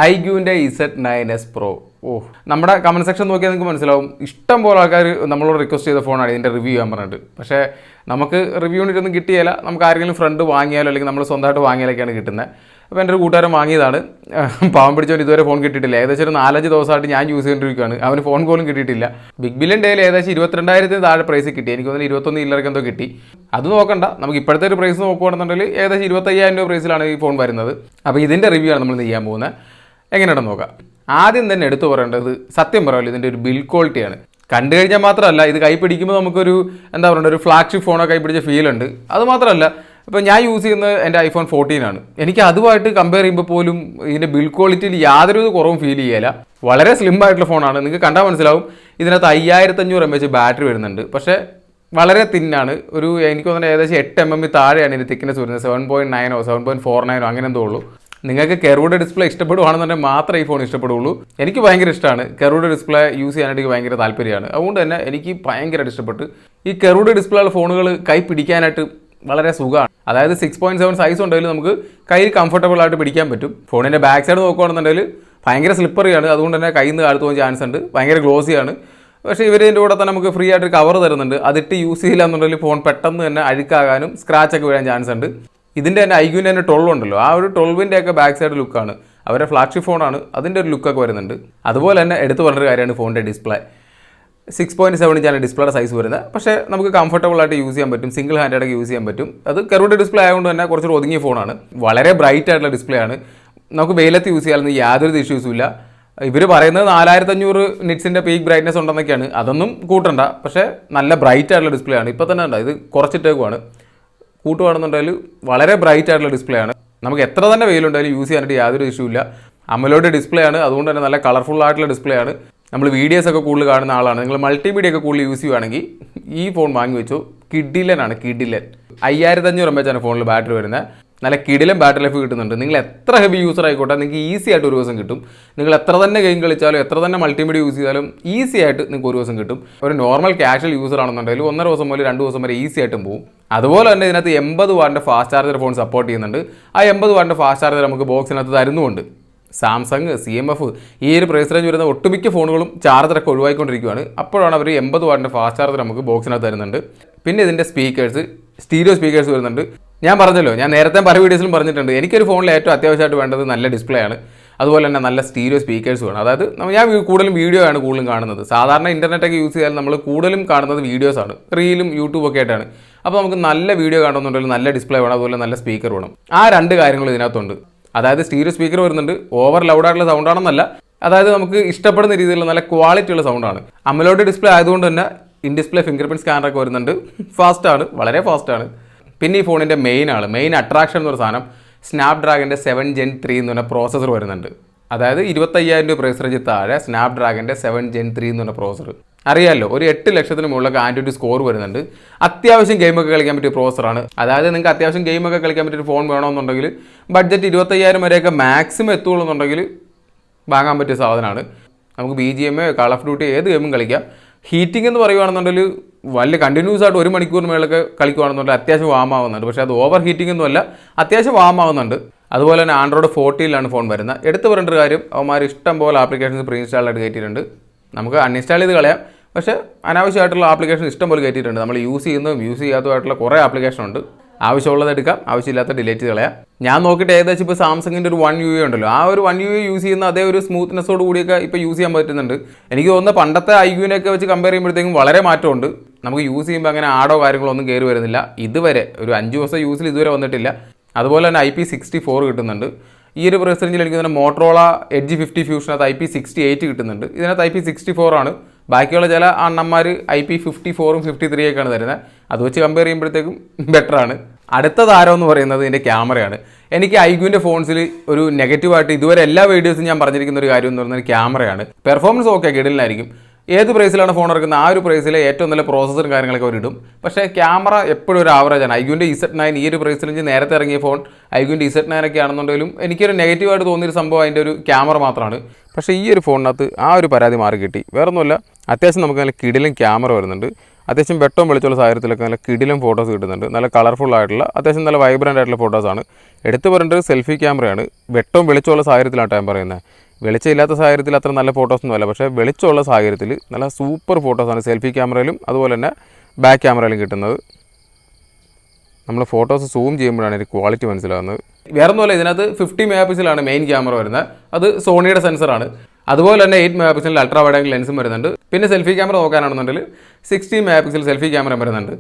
Iqooന്റെ z9s Pro. ഓ നമ്മുടെ comment section നോക്കിയാൽ നിങ്ങൾക്ക് മനസ്സിലാവും ഇഷ്ടം പോലെ ആൾക്കാർ നമ്മളോട് റിക്വസ്റ്റ് ചെയ്ത ഫോണാണ് ഇതിൻ്റെ റിവ്യൂ ചെയ്യാൻ പറഞ്ഞിട്ട്. പക്ഷേ നമുക്ക് റിവ്യൂണിട്ടൊന്നും കിട്ടിയില്ല. നമുക്ക് ആരെങ്കിലും ഫ്രണ്ട് വാങ്ങിയാലോ അല്ലെങ്കിൽ നമ്മൾ സ്വന്തമായിട്ട് വാങ്ങിയാലൊക്കെയാണ് കിട്ടുന്നത്. അപ്പോൾ എൻ്റെ ഒരു കൂട്ടുകാരൻ വാങ്ങിയതാണ്. പാവം പിടിച്ചവൻ ഇതുവരെ ഫോൺ കിട്ടിയിട്ടില്ല. ഏകദേശം ഒരു 4-5 ദിവസമായിട്ട് ഞാൻ യൂസ് ചെയ്തുകൊണ്ടിരിക്കുകയാണ്. അവന് ഫോൺ പോലും കിട്ടിയിട്ടില്ല. ബിഗ് ബില്യൺ ഡേയിൽ ഏകദേശം 22,000 താഴെ പ്രൈസ് കിട്ടി. എനിക്ക് തോന്നുന്നു 21 ഇല്ലർക്ക് എന്തോ കിട്ടി. അത് നോക്കണ്ട, നമുക്ക് ഇപ്പോഴത്തെ ഒരു പ്രൈസ് നോക്കുകയാണെന്നുണ്ടെങ്കിൽ ഏകദേശം 25,000 രൂപ പ്രൈസിലാണ് ഈ ഫോൺ വരുന്നത്. അപ്പോൾ ഇതിൻ്റെ റിവ്യൂ ആണ് നമ്മൾ ചെയ്യാൻ പോകുന്നത്. എങ്ങനെയാണെന്ന് നോക്കാം. ആദ്യം തന്നെ എടുത്തു പറയേണ്ടത് സത്യം പറയാമല്ലോ ഇതിൻ്റെ ഒരു ബിൽഡ് ക്വാളിറ്റിയാണ്. കണ്ടു കഴിഞ്ഞാൽ മാത്രമല്ല ഇത് കൈ പിടിക്കുമ്പോൾ നമുക്കൊരു എന്താ പറയുക ഒരു ഫ്ലാഗ്ഷിപ്പ് ഫോണോ കൈ പിടിച്ച ഫീലുണ്ട്. അത് മാത്രമല്ല ഇപ്പോൾ ഞാൻ യൂസ് ചെയ്യുന്നത് എൻ്റെ iPhone 14 ആണ്. എനിക്ക് അതുമായിട്ട് കമ്പയർ ചെയ്യുമ്പോൾ പോലും ഇതിൻ്റെ ബിൽഡ് ക്വാളിറ്റിയിൽ യാതൊരു കുറവും ഫീൽ ചെയ്യില്ല. വളരെ സ്ലിം ആയിട്ടുള്ള ഫോണാണ്. നിങ്ങൾക്ക് കണ്ടാൽ മനസ്സിലാവും. ഇതിനകത്ത് 5500 mAh ബാറ്ററി വരുന്നുണ്ട്. പക്ഷേ വളരെ തിന്നാണ്. ഒരു എനിക്ക് തോന്നുന്നത് ഏകദേശം 8 mm താഴെയാണ് ഇതിൻ്റെ തിക്നെസ് വരുന്നത്. 7.9 7.49 അങ്ങനെ എന്തോ ഉള്ളൂ. നിങ്ങൾക്ക് കെർവ്ഡ് ഡിസ്പ്ലേ ഇഷ്ടപ്പെടുവാണെന്നുണ്ടെങ്കിൽ മാത്രമേ ഈ ഫോൺ ഇഷ്ടപ്പെടുള്ളൂ. എനിക്ക് ഭയങ്കര ഇഷ്ടമാണ്. കെർവ്ഡ് ഡിസ്പ്ലേ യൂസ് ചെയ്യാനായിട്ട് എനിക്ക് ഭയങ്കര താല്പര്യമാണ്. അതുകൊണ്ട് തന്നെ എനിക്ക് ഭയങ്കരമായിട്ട് ഇഷ്ടപ്പെട്ടു. ഈ കെർവ്ഡ് ഡിസ്പ്ലേ ഉള്ള ഫോണുകൾ കൈ പിടിക്കാനായിട്ട് വളരെ സുഖമാണ്. അതായത് 6.7 സൈസ് ഉണ്ടെങ്കിൽ നമുക്ക് കയ്യിൽ കംഫർട്ടബിൾ ആയിട്ട് പിടിക്കാൻ പറ്റും. ഫോണിൻ്റെ ബാക്ക് സൈഡ് നോക്കുകയാണെന്നുണ്ടെങ്കിൽ ഭയങ്കര സ്ലിപ്പറിയാണ്. അതുകൊണ്ട് തന്നെ കയ്യിൽ നിന്ന് കാലത്ത് പോകാൻ ചാൻസ് ഉണ്ട്. ഭയങ്കര ഗ്ലോസിയാണ്. പക്ഷേ ഇവരിൻ്റെ കൂടെ തന്നെ നമുക്ക് ഫ്രീ ആയിട്ട് കവർ തരുന്നുണ്ട്. അതിട്ട് യൂസ് ചെയ്യില്ല എന്നുണ്ടെങ്കിൽ ഫോൺ പെട്ടെന്ന് തന്നെ അഴുക്കാകാനും സ്ക്രാച്ചൊക്കെ വീഴാൻ ചാൻസ് ഉണ്ട്. ഇതിൻ്റെ തന്നെ Iqooൻ്റെ തന്നെ 12 ഉണ്ടല്ലോ, ആ ഒരു 12-ൻ്റെയൊക്കെ ബാക്ക് സൈഡ് ലുക്കാണ്. അവരുടെ ഫ്ലാഗ്ഷിപ്പ് ഫോണാണ്, അതിൻ്റെ ഒരു ലുക്കൊക്കെ വരുന്നുണ്ട്. അതുപോലെ തന്നെ എടുത്തു പറഞ്ഞൊരു കാര്യമാണ് ഫോണിൻ്റെ ഡിസ്പ്ലേ. 6.7 ഇഞ്ചാണ് ഡിസ്പ്ലേയുടെ സൈസ് വരുന്നത്. പക്ഷേ നമുക്ക് കംഫർട്ടബിൾ ആയിട്ട് യൂസ് ചെയ്യാൻ പറ്റും. സിംഗിൾ ഹാൻഡായിട്ട് യൂസ് ചെയ്യാൻ പറ്റും. അത് കെർവ്ഡ് ഡിസ്പ്ലേ ആയതുകൊണ്ട് തന്നെ കുറച്ചൊരു ഒതുങ്ങിയ ഫോണാണ്. വളരെ ബ്രൈറ്റ് ആയിട്ടുള്ള ഡിസ്പ്ലേ ആണ്. നമുക്ക് വെയിലത്ത് യൂസ് ചെയ്യാനൊന്നും യാതൊരു ഇഷ്യൂസും ഇല്ല. ഇവർ പറയുന്നത് 4500 നിറ്റ്സിൻ്റെ പീക്ക് ബ്രൈറ്റ്നസ് ഉണ്ടെന്നൊക്കെയാണ്. അതൊന്നും കൂട്ടണ്ട. പക്ഷേ നല്ല ബ്രൈറ്റ് ആയിട്ടുള്ള ഡിസ്പ്ലേ ആണ്. ഇപ്പോൾ തന്നെ ഉണ്ട്, ഇത് കുറച്ചിട്ടേക്കുവാണ്. കൂട്ടുവാണെന്നുണ്ടെങ്കിൽ വളരെ ബ്രൈറ്റ് ആയിട്ടുള്ള ഡിസ്പ്ലേ ആണ്. നമുക്ക് എത്ര തന്നെ വെയിലുണ്ടായാലും യൂസ് ചെയ്യാനായിട്ട് യാതൊരു ഇഷ്യൂ ഇല്ല. അമലോഡ് ഡിസ്പ്ലേ ആണ്. അതുകൊണ്ട് തന്നെ നല്ല കളർഫുൾ ആയിട്ടുള്ള ഡിസ്പ്ലേ ആണ്. നമ്മൾ വീഡിയോസൊക്കെ കൂടുതൽ കാണുന്ന ആളാണ്, നിങ്ങൾ മൾട്ടിമീഡിയ ഒക്കെ കൂടുതൽ യൂസ് ചെയ്യുകയാണെങ്കിൽ ഈ ഫോൺ വാങ്ങി വെച്ചു. കിഡിലനാണ്, കിഡിലൻ. 5500 mAh ആണ് ഫോണിൽ ബാറ്ററി വരുന്നത്. നല്ല കിടിലൻ ബാറ്ററി ലൈഫ് കിട്ടുന്നുണ്ട്. നിങ്ങൾ എത്ര ഹെവി യൂസർ ആയിക്കോട്ടെ നിങ്ങൾക്ക് ഈസി ആയിട്ട് ഒരു ദിവസം കിട്ടും. നിങ്ങൾ എത്ര തന്നെ ഗെയിം കളിച്ചാലും എത്ര തന്നെ മൾട്ടിമീഡിയ യൂസ് ചെയ്താലും ഈസി ആയിട്ട് നിങ്ങൾക്ക് ഒരു ദിവസം കിട്ടും. ഒരു നോർമൽ കാഷ്വൽ യൂസർ ആണെന്നുണ്ടെങ്കിൽ 1.5 ദിവസം മുതൽ 2 ദിവസം വരെ ഈസി ആയിട്ടും പോകും. അതുപോലെ തന്നെ ഇതിനകത്ത് 80 വാട്ടിൻ്റെ ഫാസ്റ്റ് ചാർജർ ഫോൺ സപ്പോർട്ട് ചെയ്യുന്നുണ്ട്. ആ 80 വാട്ടിൻ്റെ ഫാസ്റ്റ് ചാർജർ നമുക്ക് ബോക്സിനകത്ത് തരുന്നുമുണ്ട്. സാംസങ്, CMF ഈ ഒരു പ്രൈസ് റേഞ്ച് വരുന്ന ഒട്ടുമിക്ക ഫോണുകളും ചാർജറൊക്കെ ഒഴിവാക്കിക്കൊണ്ടിരിക്കുകയാണ്. അപ്പോഴാണ് അവർ 80 വാട്ടിൻ്റെ ഫാസ്റ്റ് ചാർജർ നമുക്ക് ബോക്സിനകത്ത് തരുന്നുണ്ട്. പിന്നെ ഇതിൻ്റെ സ്പീക്കേഴ്സ്, സ്റ്റീരിയോ സ്പീക്കേഴ്സ് വരുന്നുണ്ട്. ഞാൻ പറഞ്ഞല്ലോ, ഞാൻ നേരത്തെ പല വീഡിയോസിലും പറഞ്ഞിട്ടുണ്ട്, എനിക്കൊരു ഫോണിൽ ഏറ്റവും അത്യാവശ്യമായിട്ട് വേണ്ടത് നല്ല ഡിസ്പ്ലേ ആണ്. അതുപോലെ തന്നെ നല്ല സ്റ്റീരിയോ സ്പീക്കേഴ്സ് വേണം. അതായത് ഞാൻ കൂടുതലും വീഡിയോ ആണ് കൂടുതലും കാണുന്നത്. സാധാരണ ഇൻ്റർനെറ്റൊക്കെ യൂസ് ചെയ്താൽ നമ്മൾ കൂടുതലും കാണുന്നത് വീഡിയോസാണ്, റീലും യൂട്യൂബൊക്കെ ആയിട്ടാണ്. അപ്പോൾ നമുക്ക് നല്ല വീഡിയോ കാണുന്നുണ്ടെങ്കിൽ നല്ല ഡിസ്പ്ലേ വേണം, അതുപോലെ നല്ല സ്പീക്കർ വേണം. ആ 2 കാര്യങ്ങൾ ഇതിനകത്തുണ്ട്. അതായത് സ്റ്റീരിയോ സ്പീക്കർ വരുന്നുണ്ട്, ഓവർ ലൗഡായിട്ടുള്ള സൗണ്ട് ആണെന്നല്ല, അതായത് നമുക്ക് ഇഷ്ടപ്പെടുന്ന രീതിയിലുള്ള നല്ല ക്വാളിറ്റിയുള്ള സൗണ്ടാണ്. അമലോഡ് ഡിസ്പ്ലേ ആയതുകൊണ്ട് തന്നെ ഇൻ ഡിസ്പ്ലേ ഫിംഗർ പ്രിൻറ്റ് സ്കാനറൊക്കെ വരുന്നുണ്ട്. ഫാസ്റ്റാണ്, വളരെ ഫാസ്റ്റാണ്. പിന്നെ ഈ ഫോണിൻ്റെ മെയിൻ അട്രാക്ഷൻ എന്നൊരു സാധനം, സ്നാപ്ഡ്രാഗൻ്റെ 7 Gen 3 എന്ന് പറഞ്ഞ പ്രോസസ്സർ വരുന്നുണ്ട്. അതായത് 25,000 രൂപ പ്രൈസ് റേഞ്ച് താഴെ സ്നാപ്ഡ്രാഗൻ്റെ 7 Gen 3 എന്ന് പറഞ്ഞ പ്രോസസ്സർ. അറിയാമല്ലോ, ഒരു 8 ലക്ഷത്തിന് മുകളിലൊക്കെ ആൻഡ്രോയിഡ് സ്കോർ വരുന്നുണ്ട്. അത്യാവശ്യം ഗെയിമൊക്കെ കളിക്കാൻ പറ്റിയ പ്രോസസ്സറാണ്. അതായത് നിങ്ങൾക്ക് അത്യാവശ്യം ഗെയിമൊക്കെ കളിക്കാൻ പറ്റിയ ഫോൺ വേണമെന്നുണ്ടെങ്കിൽ ബഡ്ജറ്റ് 25,000 വരെയൊക്കെ മാക്സിമം എത്തുള്ളൂ എന്നുണ്ടെങ്കിൽ വാങ്ങാൻ പറ്റിയ സാധനമാണ്. നമുക്ക് BGM, കാൾ ഓഫ് ഡ്യൂട്ടി ഏത് ഗെയിമും കളിക്കാം. ഹീറ്റിംഗ് എന്ന് പറയുകയാണെന്നുണ്ടെങ്കിൽ വലിയ കണ്ടിന്യൂസ് ആയിട്ട് 1 മണിക്കൂറിന് മേളൊക്കെ കളിക്കുകയാണെന്നുണ്ടെങ്കിൽ അത്യാവശ്യം വാം ആവുന്നുണ്ട്. പക്ഷേ അത് ഓവർ ഹീറ്റിംഗ് ഒന്നുമല്ല, അത്യാവശ്യം വാം ആവുന്നുണ്ട്. അതുപോലെ തന്നെ ആൻഡ്രോയിഡ് 14 ഫോൺ വരുന്നത്. എടുത്തു പറയേണ്ട ഒരു കാര്യം, അവന്മാർ ഇഷ്ടം പോലെ ആപ്ലിക്കേഷൻസ് പ്രീ ഇൻസ്റ്റാളായിട്ട് കയറ്റിയിട്ടുണ്ട്. നമുക്ക് അൺഇൻസ്റ്റാൾ ചെയ്ത് കളയാം. പക്ഷേ അനാവശ്യമായിട്ടുള്ള ആപ്ലിക്കേഷൻ ഇഷ്ടം പോലെ കയറ്റിയിട്ടുണ്ട്. നമ്മൾ യൂസ് ചെയ്യുന്നതും യൂസ് ചെയ്യാത്തതുമായിട്ടുള്ള കുറേ ആപ്ലിക്കേഷൻ ഉണ്ട്. ആവശ്യമുള്ളത് എടുക്കാം, ആവശ്യമില്ലാത്ത ഡിലീറ്റ് ചെയ്ത് കളയാം. ഞാൻ നോക്കിയിട്ട് ഏകദേശം ഇപ്പോൾ സാംസങ്ങിൻ്റെ ഒരു 1 UI ഉണ്ടല്ലോ, ആ ഒരു 1 UI യൂസ് ചെയ്യുന്ന അതേ ഒരു സ്മൂത്ത്നെസ്സോട് കൂടിയൊക്കെ ഇപ്പോൾ യൂസ് ചെയ്യാൻ പറ്റുന്നുണ്ട്. എനിക്ക് തോന്നുന്ന പണ്ടത്തെ Iqooനെയൊക്കെ വെച്ച് കമ്പയർ ചെയ്യുമ്പോഴത്തേക്കും വളരെ മാറ്റമുണ്ട്. നമുക്ക് യൂസ് ചെയ്യുമ്പോൾ അങ്ങനെ ആടോ കാര്യങ്ങളോ ഒന്നും കയറി വരുന്നില്ല. ഇതുവരെ ഒരു 5 ദിവസം യൂസിൽ ഇതുവരെ വന്നിട്ടില്ല. അതുപോലെ തന്നെ IP64 കിട്ടുന്നുണ്ട്. ഈ ഒരു പ്രൈസ് റേഞ്ചിൽ എനിക്ക് തന്നെ മോട്ടറോള എഡ്ജ് 50 ഫ്യൂഷനകത്ത് IP68 കിട്ടുന്നുണ്ട്. ഇതിനകത്ത് IP64 ആണ്. ബാക്കിയുള്ള ചില അണ്ണന്മാർ IP54ഉം 53ഒക്കെയാണ് തരുന്നത്. അത് വെച്ച് കമ്പയർ ചെയ്യുമ്പോഴത്തേക്കും ബെറ്ററാണ്. അടുത്ത താരം എന്ന് പറയുന്നത് ഇതിൻ്റെ ക്യാമറയാണ്. എനിക്ക് Iqooൻ്റെ ഫോൺസിൽ ഒരു നെഗറ്റീവായിട്ട് ഇതുവരെ എല്ലാ വീഡിയോസും ഞാൻ പറഞ്ഞിരിക്കുന്ന ഒരു കാര്യം എന്ന് പറയുന്നത് ക്യാമറയാണ്. പെർഫോമൻസ് ഓക്കെ കിടലിനായിരിക്കും. ഏത് പ്രൈസിലാണ് ഫോൺ ഇറക്കുന്നത് ആ ഒരു പ്രൈസിൽ ഏറ്റവും നല്ല പ്രോസസ്സറും കാര്യങ്ങളൊക്കെ അവരിടും. പക്ഷേ ക്യാമറ എപ്പോഴും ഒരു ആവറേജാണ്. Iqooൻ്റെ z9 ഈ ഒരു പ്രൈസ് റേഞ്ച് നേരത്തെ ഇറങ്ങിയ ഫോൺ Iqooൻ്റെ z9 ഒക്കെ ആണെന്നുണ്ടെങ്കിലും എനിക്കൊരു നെഗറ്റീവായിട്ട് തോന്നിയൊരു സംഭവം അതിൻ്റെ ഒരു ക്യാമറ മാത്രമാണ്. പക്ഷേ ഈ ഒരു ഫോണിനകത്ത് ആ ഒരു പരാതി മാറി കിട്ടി. വേറൊന്നുമില്ല, അത്യാവശ്യം നമുക്ക് നല്ല കിടിലൻ ക്യാമറ വരുന്നുണ്ട്. അത്യാവശ്യം വെട്ടവും വെളിച്ചുള്ള സാഹചര്യത്തിലൊക്കെ നല്ല കിടിലം ഫോട്ടോസ് കിട്ടുന്നുണ്ട്. നല്ല കളർഫുൾ ആയിട്ടുള്ള അത്യാവശ്യം നല്ല വൈബ്രൻ്റ് ആയിട്ടുള്ള ഫോട്ടോസാണ്. എടുത്തു പറയേണ്ടത് സെൽഫി ക്യാമറയാണ്. വെട്ടവും വെളിച്ചമുള്ള സാഹചര്യത്തിലാണ് ഞാൻ പറയുന്നത്. വെളിച്ചമില്ലാത്ത സാഹചര്യത്തിൽ അത്ര നല്ല ഫോട്ടോസൊന്നും അല്ല, പക്ഷേ വെളിച്ചമുള്ള സാഹചര്യത്തിൽ നല്ല സൂപ്പർ ഫോട്ടോസാണ് സെൽഫി ക്യാമറയിലും അതുപോലെ തന്നെ ബാക്ക് ക്യാമറയിലും കിട്ടുന്നത്. നമ്മൾ ഫോട്ടോസ് സൂം ചെയ്യുമ്പോഴാണ് ഇതിൻ്റെ ക്വാളിറ്റി മനസ്സിലാകുന്നത്. വേറെ ഒന്നുമല്ല, ഇതിനകത്ത് 50 മെഗാ പിക്സലാണ് മെയിൻ ക്യാമറ വരുന്നത്. അത് സോണിയുടെ സെൻസറാണ്. അതുപോലെ തന്നെ 8 മെഗാ പിക്സലിൽ അൾട്രാ വൈഡ് ആംഗിൾ ലെൻസും വരുന്നുണ്ട്. പിന്നെ സെൽഫി ക്യാമറ നോക്കാനാണെന്നുണ്ടെങ്കിൽ 16 മെഗാ പിക്സൽ സെൽഫി ക്യാമറ വരുന്നുണ്ട്.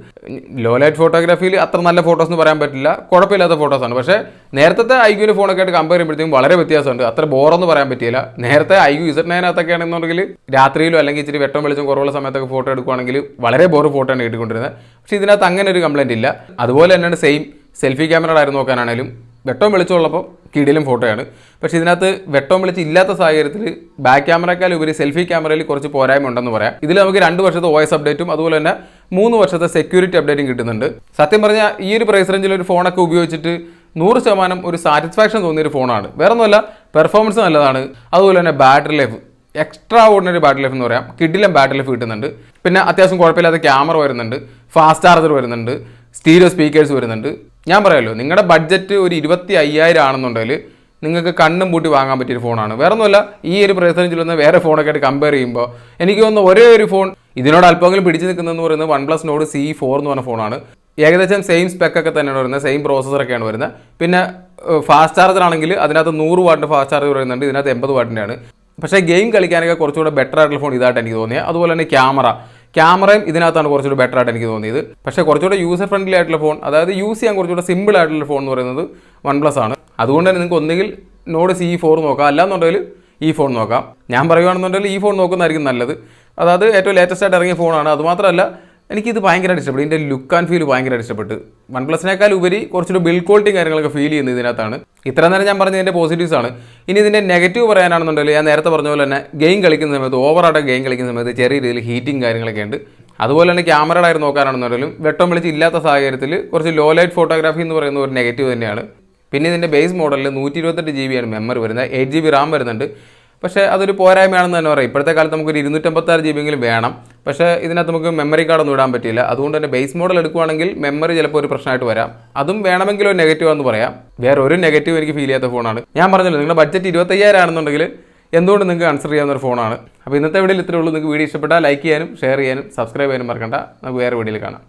ലോ ലൈറ്റ് ഫോട്ടോഗ്രാഫിയിൽ അത്ര നല്ല ഫോട്ടോസ് എന്ന് പറയാൻ പറ്റില്ല, കുഴപ്പമില്ലാത്ത ഫോട്ടോസാണ്. പക്ഷേ നേരത്തെ ഐക്യൂവിൻ്റെ ഫോണൊക്കെ ആയിട്ട് കമ്പയർ ചെയ്യുമ്പോഴത്തേക്കും വളരെ വ്യത്യാസമുണ്ട്. അത്ര ബോറെന്ന് പറയാൻ പറ്റില്ല. നേരത്തെ Iqoo Z9 ആണെന്നുണ്ടെങ്കിൽ രാത്രിയിലോ അല്ലെങ്കിൽ ഇച്ചിരി വെട്ടം വെളിച്ചം കുറവുള്ള സമയത്തൊക്കെ ഫോട്ടോ എടുക്കുകയാണെങ്കിൽ വളരെ ബോറ് ഫോട്ടോ ആണ് കിട്ടിക്കൊണ്ടിരുന്നത്. പക്ഷേ ഇതിനകത്ത് അങ്ങനെ ഒരു കംപ്ലയിൻ്റ് ഇല്ല. അതുപോലെ തന്നെയാണ് സെയിം സെൽഫി ക്യാമറയുടെ ആയിരുന്നു നോക്കാനാണെങ്കിലും വെട്ടവും വെളിച്ചമുള്ളപ്പോൾ കിടിലും ഫോട്ടോയാണ്. പക്ഷേ ഇതിനകത്ത് വെട്ടവും വെളിച്ചം ഇല്ലാത്ത സാഹചര്യത്തിൽ ബാക്ക് ക്യാമറക്കാൾ ഉപരി സെൽഫി ക്യാമറയിൽ കുറച്ച് പോരായ്മ ഉണ്ടെന്ന് പറയാം. ഇതിൽ നമുക്ക് 2 വർഷത്തെ OS അപ്ഡേറ്റും അതുപോലെ തന്നെ 3 വർഷത്തെ സെക്യൂരിറ്റി അപ്ഡേറ്റും കിട്ടുന്നുണ്ട്. സത്യം പറഞ്ഞാൽ ഈ ഒരു പ്രൈസ് റേഞ്ചിൽ ഒരു ഫോണൊക്കെ ഉപയോഗിച്ചിട്ട് 100% ഒരു സാറ്റിസ്ഫാക്ഷൻ തോന്നിയൊരു ഫോണാണ്. വേറെ ഒന്നുമല്ല, പെർഫോമൻസ് നല്ലതാണ്. അതുപോലെ തന്നെ battery life extra ordinary battery life എന്ന് പറയാം. കിടിലം ബാറ്ററി ലൈഫ് കിട്ടുന്നുണ്ട്. പിന്നെ അത്യാവശ്യം കുഴപ്പമില്ലാത്ത ക്യാമറ വരുന്നുണ്ട്, ഫാസ്റ്റ് ചാർജർ വരുന്നുണ്ട്, സ്റ്റീരിയോ സ്പീക്കേഴ്സ് വരുന്നുണ്ട്. ഞാൻ പറയാമല്ലോ, നിങ്ങളുടെ ബഡ്ജറ്റ് ഒരു 25,000 ആണെന്നുണ്ടെങ്കിൽ നിങ്ങൾക്ക് കണ്ണും പൂട്ടി വാങ്ങാൻ പറ്റിയൊരു ഫോണാണ്. വേറെ ഒന്നുമല്ല, ഈ ഒരു പ്രൈസ് റേഞ്ചിൽ വന്ന് വേറെ ഫോണൊക്കെ ആയിട്ട് കമ്പയർ ചെയ്യുമ്പോൾ എനിക്ക് തോന്നുന്ന ഒരേ ഒരു ഫോൺ ഇതിനോട് അല്പമെങ്കിലും പിടിച്ചു നിൽക്കുന്നതെന്ന് പറയുന്നത് OnePlus Nord C4 എന്ന് പറഞ്ഞ ഫോണാണ്. ഏകദേശം സെയിം സ്പെക്കൊക്കെ തന്നെയാണ് വരുന്നത്, സെയിം പ്രോസസ്സറൊക്കെയാണ് വരുന്നത്. പിന്നെ ഫാസ്റ്റ് ചാർജർ ആണെങ്കിൽ അതിനകത്ത് 100 വാട്ടിൻ്റെ ഫാസ്റ്റ് ചാർജർ വരുന്നുണ്ട്, ഇതിനകത്ത് 80 വാട്ടിൻ്റെയാണ്. പക്ഷേ ഗെയിം കളിക്കാനൊക്കെ കുറച്ചുകൂടെ ബെറ്റർ ആയിട്ടുള്ള ഫോൺ ഇതായിട്ട് എനിക്ക് തോന്നിയത്. അതുപോലെ തന്നെ ക്യാമറയും ഇതിനകത്താണ് കുറച്ചുകൂടി ബെറ്റർ ആയിട്ട് എനിക്ക് തോന്നിയത്. പക്ഷേ കുറച്ചുകൂടെ യൂസർ ഫ്രണ്ട്ലി ആയിട്ടുള്ള ഫോൺ, അതായത് യൂസ് ചെയ്യാൻ കുറച്ചുകൂടെ സിമ്പിൾ ആയിട്ടുള്ള ഫോൺ എന്ന് പറയുന്നത് OnePlus ആണ്. അതുകൊണ്ട് തന്നെ നിങ്ങൾക്ക് ഒന്നുകിൽ Nord C4 നോക്കാം, അല്ലാന്നുണ്ടെങ്കിൽ ഈ ഫോൺ നോക്കാം. ഞാൻ പറയുകയാണെന്നുണ്ടെങ്കിൽ ഈ ഫോൺ നോക്കുന്നതായിരിക്കും നല്ലത്. അതായത് ഏറ്റവും ലേറ്റസ്റ്റ് ആയിട്ട് ഇറങ്ങിയ ഫോണാണ്. അതുമാത്രമല്ല, എനിക്കിത് ഭയങ്കരമായിട്ട് ഇഷ്ടപ്പെട്ടു. ഇതിൻ്റെ ലുക്ക് ആൻഡ് ഫീൽ ഭയങ്കരമായിട്ട് ഇഷ്ടപ്പെട്ടു. OnePlusനേക്കാൾ ഉപരി കുറച്ചൊരു ബിൽഡ് ക്വാളിറ്റിയും കാര്യങ്ങളൊക്കെ ഫീൽ ചെയ്യുന്നത് ഇതിനകത്താണ്. ഇത്ര നേരം ഞാൻ പറഞ്ഞതിൻ്റെ പോസിറ്റീവ്സ് ആണ്. ഇനി ഇതിൻ്റെ നെഗറ്റീവ് പറയാനാണെന്നുണ്ടെങ്കിൽ ഞാൻ നേരത്തെ പറഞ്ഞ പോലെ തന്നെ ഗെയിം കളിക്കുന്ന സമയത്ത്, ഓവറായിട്ട് ഗെയിം കളിക്കുന്ന സമയത്ത് ചെറിയ രീതിയിൽ ഹീറ്റിംഗ് കാര്യങ്ങളൊക്കെ ഉണ്ട്. അതുപോലെ തന്നെ ക്യാമറയുടെ ആയിട്ട് നോക്കാനാണെന്നുണ്ടെങ്കിലും വെട്ടം വെളിച്ച് ഇല്ലാത്ത സാഹചര്യത്തിൽ കുറച്ച് ലോ ലൈറ്റ് ഫോട്ടോഗ്രാഫി എന്ന് പറയുന്ന ഒരു നെഗറ്റീവ് തന്നെയാണ്. പിന്നെ ഇതിൻ്റെ ബേസ് മോഡലിൽ 128 GB ആണ് മെമ്മറി വരുന്നത്, 8 GB റാം വരുന്നുണ്ട്. പക്ഷേ അതൊരു പോരായ്മയാണെന്ന് തന്നെ പറയാം. ഇപ്പോഴത്തെ കാലത്ത് നമുക്കൊരു 256 GB എങ്കിലും വേണം. പക്ഷേ ഇതിനകത്ത് നമുക്ക് മെമ്മറി കാർഡൊന്നും ഇടാൻ പറ്റില്ല. അതുകൊണ്ട് തന്നെ ബേസ് മോഡൽ എടുക്കുകയാണെങ്കിൽ മെമ്മറി ചിലപ്പോൾ ഒരു പ്രശ്നമായിട്ട് വരാം. അതും വേണമെങ്കിൽ ഒരു നെഗറ്റീവ് എന്ന് പറയാം. വേറെ ഒരു നെഗറ്റീവ് എനിക്ക് ഫീൽ ചെയ്യാത്ത ഫോണാണ്. ഞാൻ പറഞ്ഞല്ലോ, നിങ്ങളുടെ ബഡ്ജറ്റ് 25,000 ആണെന്നുണ്ടെങ്കിൽ എന്തുകൊണ്ട് നിങ്ങൾക്ക് കൺസിഡർ ചെയ്യാവുന്ന ഒരു ഫോണാണ്. അപ്പോൾ ഇന്നത്തെ വീഡിയോയിൽ ഇത്രയേ ഉള്ളൂ. നിങ്ങൾക്ക് വീഡിയോ ഇഷ്ടപ്പെട്ടാൽ ലൈക്ക് ചെയ്യാനും ഷെയർ ചെയ്യാനും സബ്സ്ക്രൈബ് ചെയ്യാനും മറക്കണ്ട. നമുക്ക് വേറെ വീഡിയോയിൽ കാണാം.